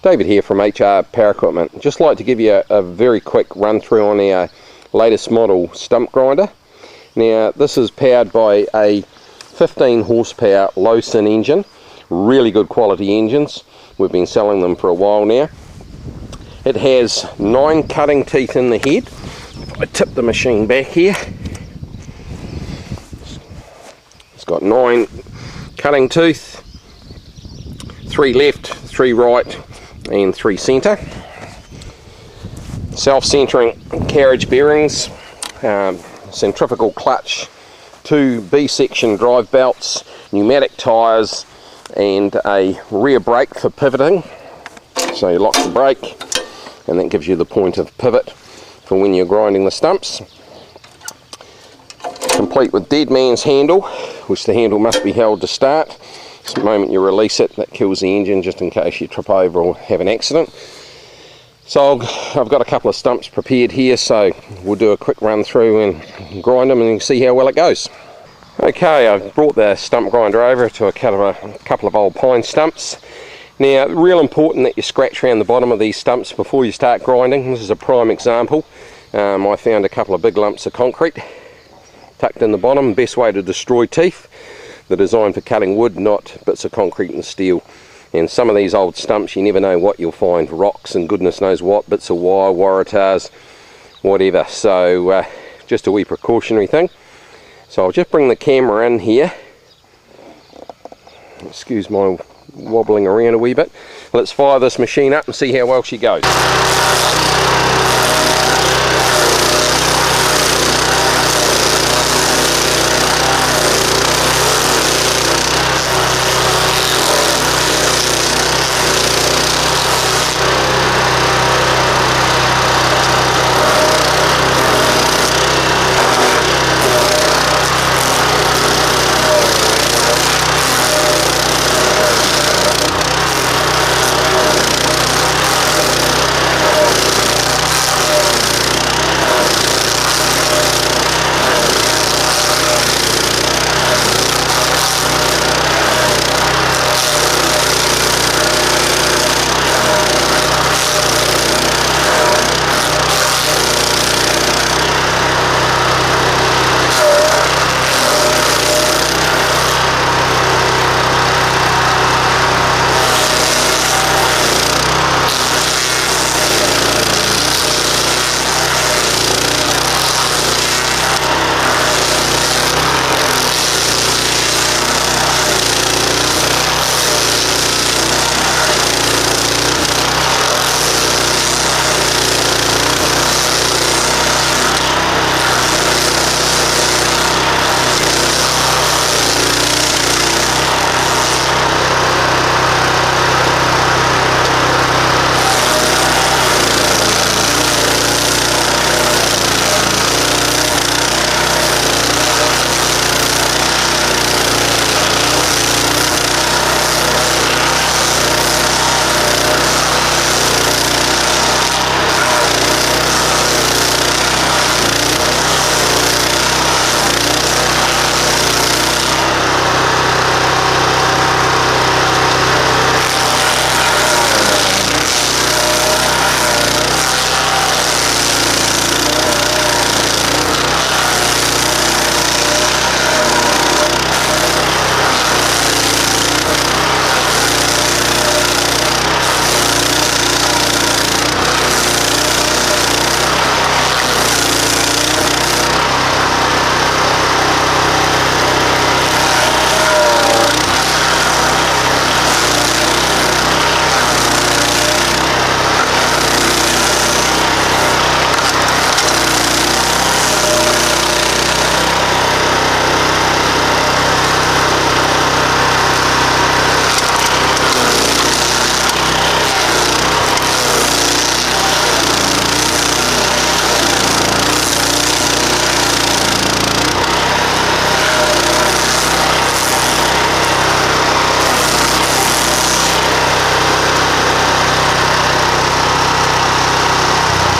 David here from HR Power Equipment. Just like to give you a very quick run through on our latest model Stump Grinder. Now this is powered by a 15 horsepower low sin engine, really good quality engines. We've been selling them for a while now. It has 9 cutting teeth in the head. If I tip the machine back here, it's got 9 cutting teeth, 3 left, 3 right and 3 centre. Self-centering carriage bearings, centrifugal clutch, 2 B-section drive belts, pneumatic tyres and a rear brake for pivoting. So you lock the brake and that gives you the point of pivot for when you're grinding the stumps. Complete with dead man's handle, which the handle must be held to start. The moment you release it, that kills the engine just in case you trip over or have an accident. So I've got a couple of stumps prepared here, so we'll do a quick run through and grind them and see how well it goes. Okay, I've brought the stump grinder over to a couple of old pine stumps. Now, real important that you scratch around the bottom of these stumps before you start grinding. This is a prime example. I found a couple of big lumps of concrete tucked in the bottom. Best way to destroy teeth. They're designed for cutting wood, not bits of concrete and steel. And some of these old stumps, you never know what you'll find. Rocks and goodness knows what, bits of wire, waratahs, whatever. So just a wee precautionary thing. So I'll just bring the camera in here. Excuse my wobbling around a wee bit. Let's fire this machine up and see how well she goes.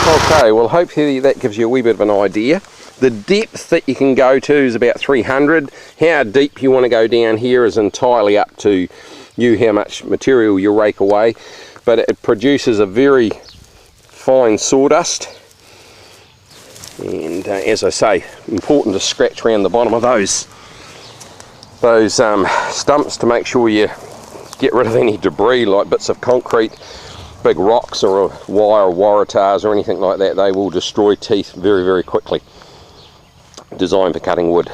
Okay, well hopefully that gives you a wee bit of an idea. The depth that you can go to is about 300. How deep you want to go down here is entirely up to you, how much material you rake away. but it produces a very fine sawdust. And as I say, important to scratch around the bottom of those stumps to make sure you get rid of any debris like bits of concrete, big rocks or wire waratahs or anything like that. They will destroy teeth very, very quickly. Designed for cutting wood.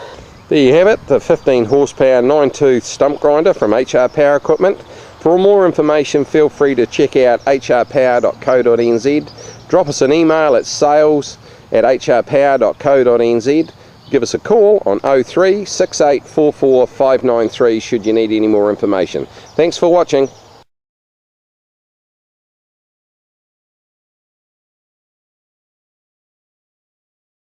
There you have it, the 15 horsepower 9-tooth stump grinder from HR Power Equipment. For more information, feel free to check out hrpower.co.nz. Drop us an email at sales@hrpower.co.nz. Give us a call on 03 6844 593 should you need any more information. Thanks for watching.